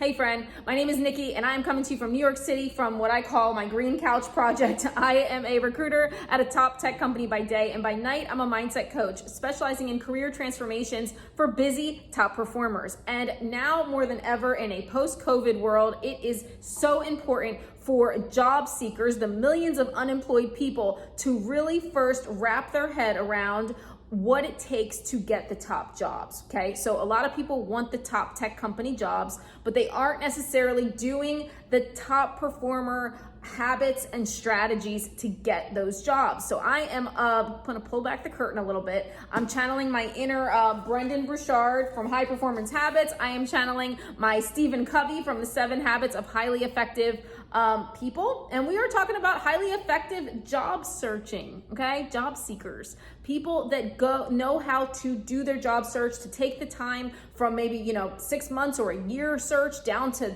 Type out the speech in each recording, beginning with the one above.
Hey friend, my name is Nikki and I am coming to you from New York City from what I call my Green Couch Project. I am a recruiter at a top tech company by day, and by night I'm a mindset coach specializing in career transformations for busy top performers. And now more than ever in a post-COVID world, it is so important for job seekers, the millions of unemployed people, to really first wrap their head around what it takes to get the top jobs, okay? So a lot of people want the top tech company jobs, but they aren't necessarily doing the top performer habits and strategies to get those jobs. So I am gonna pull back the curtain a little bit. I'm channeling my inner Brendan Burchard from High Performance Habits. I am channeling my Stephen Covey from the 7 Habits of Highly Effective People. And we are talking about highly effective job searching, okay? Job seekers, people that know how to do their job search, to take the time from maybe, 6 months or a year search down to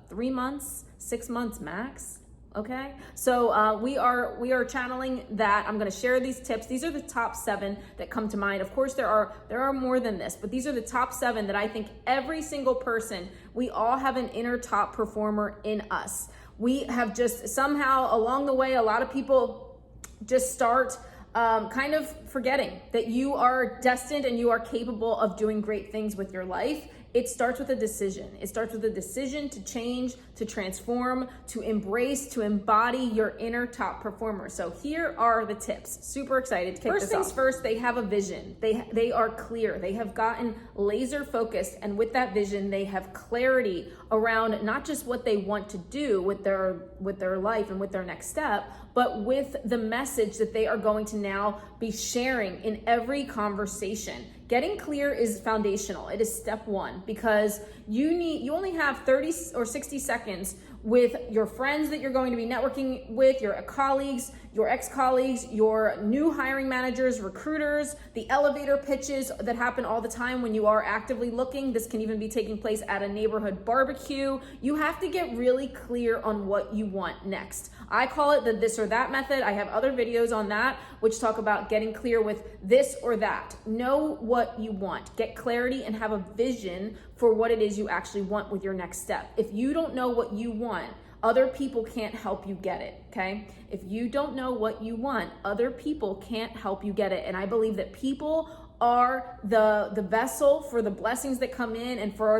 3 months, 6 months max. Okay, so we are channeling that. I'm going to share these tips. These are the top 7 that come to mind. Of course, there are more than this, but these are the top 7 that I think every single person, we all have an inner top performer in us. We have just somehow along the way, a lot of people just start kind of forgetting that you are destined and you are capable of doing great things with your life. It starts with a decision. It starts with a decision to change, to transform, to embrace, to embody your inner top performer. So here are the tips. Super excited to kick this off. First things first, they have a vision. They are clear. They have gotten laser focused, and with that vision, they have clarity around not just what they want to do with their life and with their next step, but with the message that they are going to now be sharing in every conversation. Getting clear is foundational. It is step 1, because you only have 30 or 60 seconds with your friends that you're going to be networking with, your colleagues, your ex-colleagues, your new hiring managers, recruiters, the elevator pitches that happen all the time when you are actively looking. This can even be taking place at a neighborhood barbecue. You have to get really clear on what you want next. I call it the this or that method. I have other videos on that which talk about getting clear with this or that. Know what you want. Get clarity and have a vision for what it is you actually want with your next step. If you don't know what you want, other people can't help you get it, okay? If you don't know what you want, other people can't help you get it. And I believe that people are the vessel for the blessings that come in and for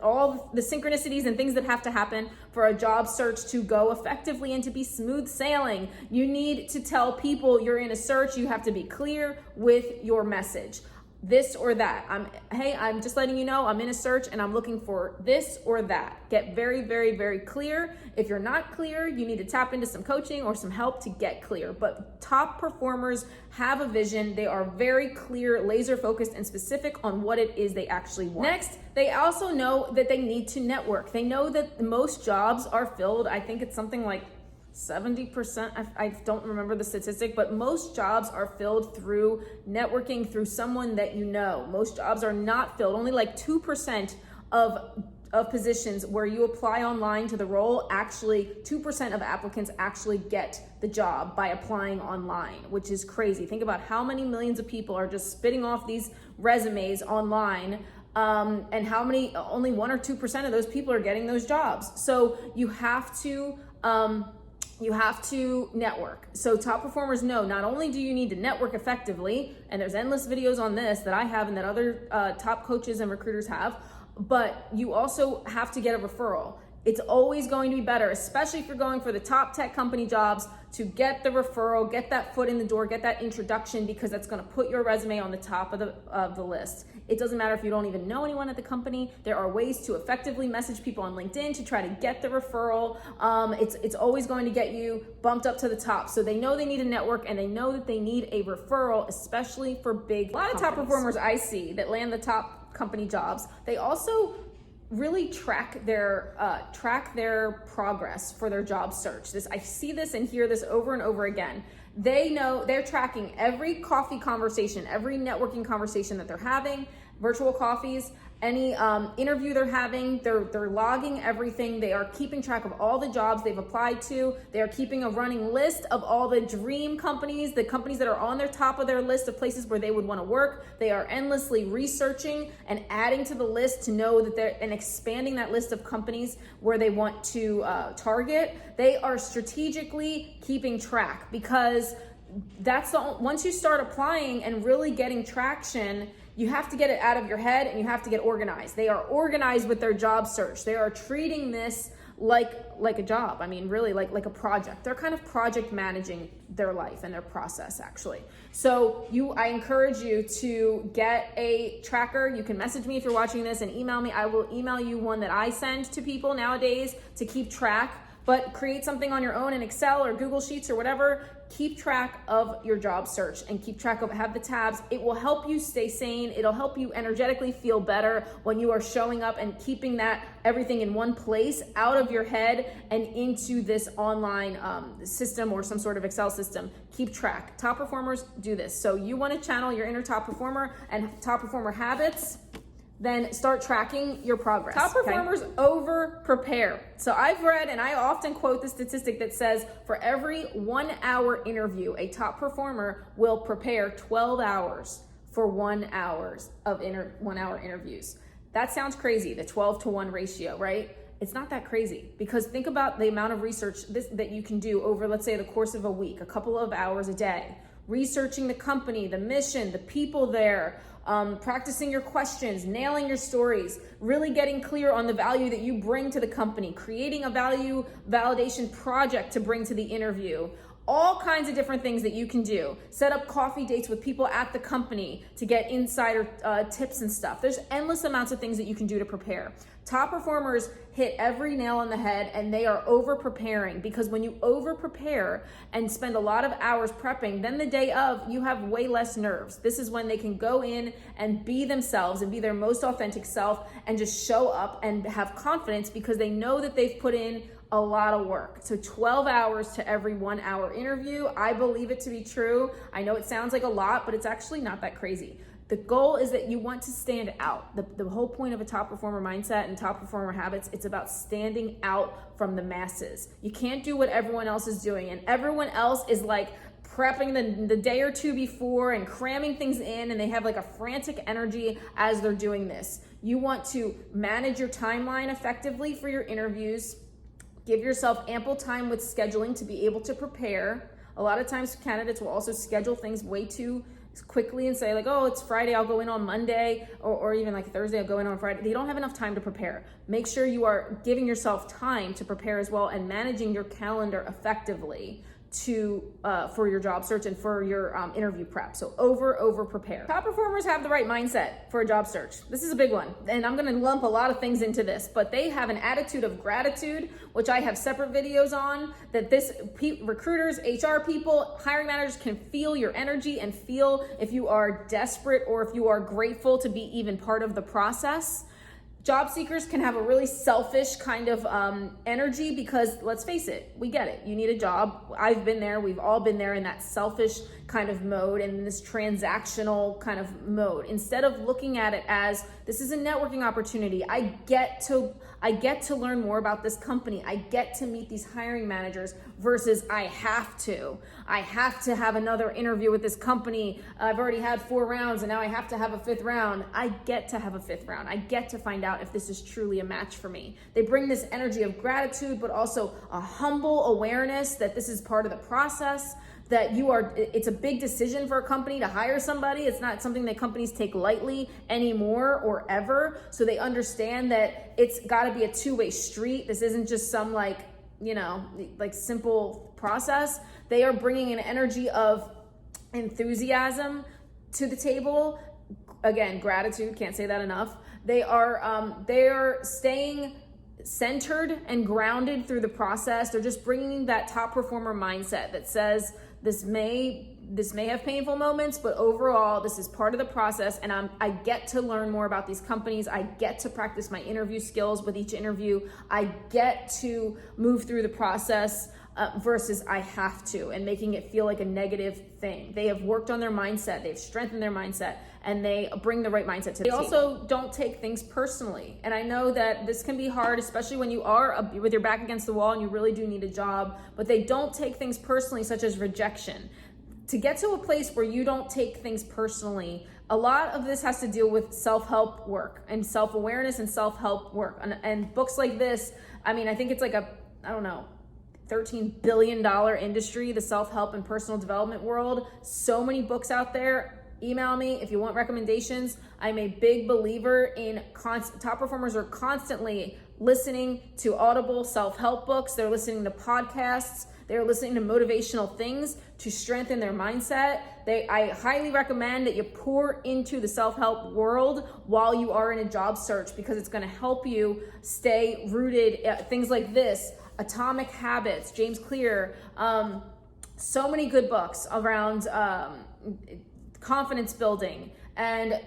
all the synchronicities and things that have to happen for a job search to go effectively and to be smooth sailing. You need to tell people you're in a search. You have to be clear with your message. This or that. I'm just letting you know I'm in a search and I'm looking for this or that. Get very, very, very clear. If you're not clear, you need to tap into some coaching or some help to get clear. But top performers have a vision. They are very clear, laser focused, and specific on what it is they actually want. Next, they also know that they need to network. They know that most jobs are filled. I think it's something like 70%, I don't remember the statistic, but most jobs are filled through networking, through someone that you know. Most jobs are not filled. Only like 2% of positions where you apply online to the role, actually 2% of applicants actually get the job by applying online, which is crazy. Think about how many millions of people are just spitting off these resumes online, and how many, only 1 or 2% of those people are getting those jobs. So you have to network. So top performers know not only do you need to network effectively, and there's endless videos on this that I have and that other top coaches and recruiters have, but you also have to get a referral. It's always going to be better, especially if you're going for the top tech company jobs, to get the referral, get that foot in the door, get that introduction, because that's going to put your resume on the top of the list. It doesn't matter if you don't even know anyone at the company. There are ways to effectively message people on LinkedIn to try to get the referral. It's always going to get you bumped up to the top. So they know they need a network, and they know that they need a referral, especially for big companies. A lot of top performers I see that land the top company jobs, they also really track their progress for their job search. I see this and hear this over and over again. They know they're tracking every coffee conversation, every networking conversation that they're having, virtual coffees, any interview they're having. They're logging everything. They are keeping track of all the jobs they've applied to. They are keeping a running list of all the dream companies, the companies that are on their top of their list of places where they would want to work. They are endlessly researching and adding to the list to know that and expanding that list of companies where they want to target. They are strategically keeping track, because once you start applying and really getting traction, you have to get it out of your head and you have to get organized. They are organized with their job search. They are treating this like a job. I mean, really like a project. They're kind of project managing their life and their process, actually. So I encourage you to get a tracker. You can message me if you're watching this and email me. I will email you one that I send to people nowadays to keep track. But create something on your own in Excel or Google Sheets or whatever. Keep track of your job search and have the tabs. It will help you stay sane. It'll help you energetically feel better when you are showing up and keeping that everything in one place, out of your head and into this online system or some sort of Excel system. Keep track. Top performers do this. So you want to channel your inner top performer and top performer habits, then start tracking your progress. Top performers over prepare. So I've read, and I often quote the statistic that says for every 1 hour interview, a top performer will prepare 12 hours for 1 hour of 1 hour interviews. That sounds crazy, the 12-to-1 ratio, right? It's not that crazy, because think about the amount of research that you can do over, let's say, the course of a week, a couple of hours a day, researching the company, the mission, the people there, practicing your questions, nailing your stories, really getting clear on the value that you bring to the company, creating a value validation project to bring to the interview. All kinds of different things that you can do. Set up coffee dates with people at the company to get insider tips and stuff. There's endless amounts of things that you can do to prepare. Top performers hit every nail on the head, and they are over preparing, because when you over prepare and spend a lot of hours prepping, then the day of, you have way less nerves. This is when they can go in and be themselves and be their most authentic self and just show up and have confidence, because they know that they've put in a lot of work. So 12 hours to every 1 hour interview. I believe it to be true. I know it sounds like a lot, but it's actually not that crazy. The goal is that you want to stand out. The whole point of a top performer mindset and top performer habits, it's about standing out from the masses. You can't do what everyone else is doing, and everyone else is like prepping the day or two before and cramming things in, and they have like a frantic energy as they're doing this. You want to manage your timeline effectively for your interviews. Give yourself ample time with scheduling to be able to prepare. A lot of times candidates will also schedule things way too quickly and say like, oh, it's Friday, I'll go in on Monday, or even like Thursday, I'll go in on Friday. They don't have enough time to prepare. Make sure you are giving yourself time to prepare as well, and managing your calendar effectively for your job search and for your interview prep. So over prepare. Top performers have the right mindset for a job search. This is a big one, and I'm gonna lump a lot of things into this, but they have an attitude of gratitude, which I have separate videos on, that recruiters, HR people, hiring managers can feel your energy and feel if you are desperate or if you are grateful to be even part of the process. Job seekers can have a really selfish kind of energy, because let's face it, we get it. You need a job. I've been there. We've all been there in that selfish kind of mode and this transactional kind of mode. Instead of looking at it as, this is a networking opportunity. I get to learn more about this company. I get to meet these hiring managers, versus I have to have another interview with this company. I've already had 4 rounds and now I have to have a 5th round. I get to have a 5th round. I get to find out if this is truly a match for me. They bring this energy of gratitude, but also a humble awareness that this is part of the process, that it's a big decision for a company to hire somebody. It's not something that companies take lightly anymore or ever. So they understand that it's got to be a two-way street. This isn't just some like simple process. They are bringing an energy of enthusiasm to the table. Again, gratitude, can't say that enough. They are staying centered and grounded through the process. They're just bringing that top performer mindset that says, this may this may have painful moments, but overall, this is part of the process, and I get to learn more about these companies. I get to practice my interview skills with each interview. I get to move through the process versus I have to, and making it feel like a negative thing. They have worked on their mindset, they've strengthened their mindset, and they bring the right mindset to the table. They also don't take things personally. And I know that this can be hard, especially when you are with your back against the wall and you really do need a job, but they don't take things personally, such as rejection. To get to a place where you don't take things personally, a lot of this has to deal with self-help work and self-awareness and self-help work. And books like this, I mean, I think it's like $13 billion industry, the self-help and personal development world. So many books out there. Email me if you want recommendations. I'm a big believer in top performers are constantly listening to Audible self-help books. They're listening to podcasts. They're listening to motivational things to strengthen their mindset. I highly recommend that you pour into the self-help world while you are in a job search, because it's going to help you stay rooted. Things like this, Atomic Habits, James Clear, so many good books around confidence building and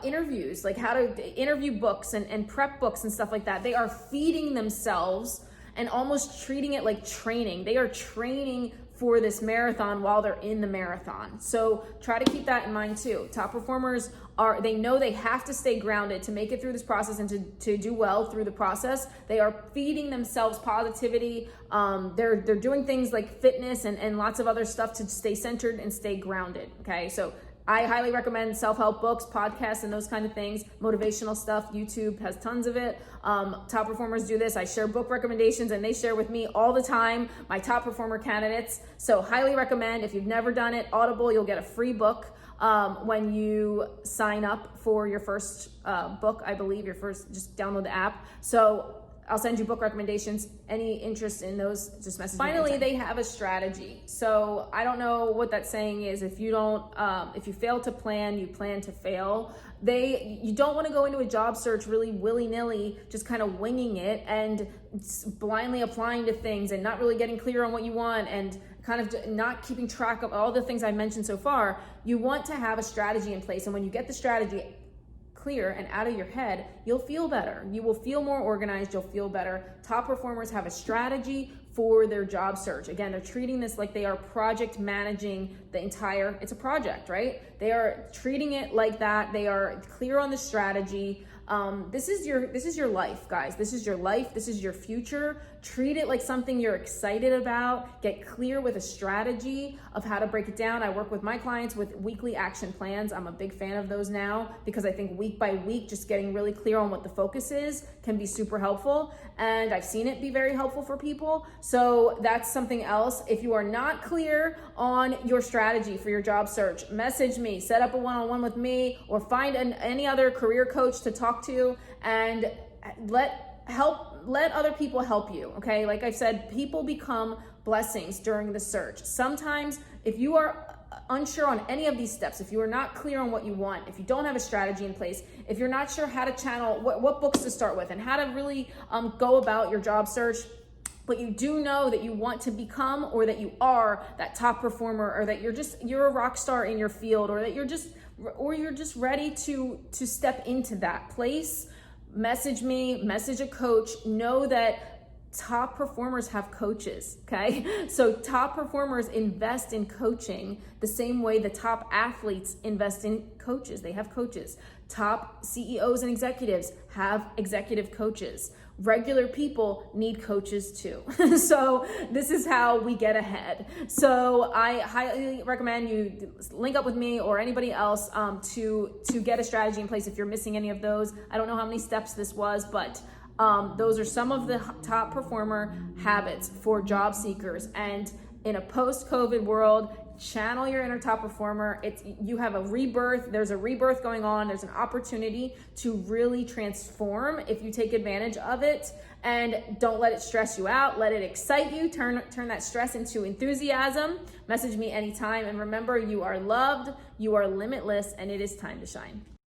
interviews, like how to interview books and prep books and stuff like that. They are feeding themselves and almost treating it like training. They are training for this marathon while they're in the marathon. So try to keep that in mind too. Top performers they know they have to stay grounded to make it through this process and to do well through the process. They are feeding themselves positivity. They're doing things like fitness and lots of other stuff to stay centered and stay grounded. Okay, so I highly recommend self-help books, podcasts, and those kind of things. Motivational stuff, YouTube has tons of it. Top performers do this. I share book recommendations, and they share with me all the time my top performer candidates. So highly recommend. If you've never done it, Audible, you'll get a free book when you sign up for your first book, I believe. Just download the app. So I'll send you book recommendations. Any interest in those, just message me. Finally, they have a strategy. So I don't know what that saying is. If you fail to plan, you plan to fail. You don't want to go into a job search really willy-nilly, just kind of winging it and blindly applying to things and not really getting clear on what you want and kind of not keeping track of all the things I mentioned so far. You want to have a strategy in place. And when you get the strategy clear and out of your head, you'll feel better. You will feel more organized. You'll feel better. Top performers have a strategy for their job search. Again, they're treating this like they are project managing it's a project, right? They are treating it like that. They are clear on the strategy. This is your life, guys. This is your life. This is your future. Treat it like something you're excited about. Get clear with a strategy of how to break it down. I work with my clients with weekly action plans. I'm a big fan of those now because I think week by week, just getting really clear on what the focus is can be super helpful. And I've seen it be very helpful for people. So that's something else. If you are not clear on your strategy for your job search, message me, set up a one-on-one with me, or find any other career coach to talk to and let other people help you. Okay, like I said, people become blessings during the search. Sometimes if you are unsure on any of these steps, if you are not clear on what you want, if you don't have a strategy in place, if you're not sure how to channel what books to start with and how to really go about your job search, but you do know that you want to become, or that you are that top performer, or that you're a rock star in your field, or that you're just ready to step into that place, message me, message a coach. Know that top performers have coaches, okay? So top performers invest in coaching the same way the top athletes invest in coaches. They have coaches. Top CEOs and executives have executive coaches. Regular people need coaches too. So this is how we get ahead. So I highly recommend you link up with me or anybody else to get a strategy in place if you're missing any of those. I don't know how many steps this was, but those are some of the top performer habits for job seekers. And in a post-COVID world, channel your inner top performer. You have a rebirth. There's a rebirth going on. There's an opportunity to really transform if you take advantage of it. And don't let it stress you out. Let it excite you. Turn that stress into enthusiasm. Message me anytime. And remember, you are loved, you are limitless, and it is time to shine.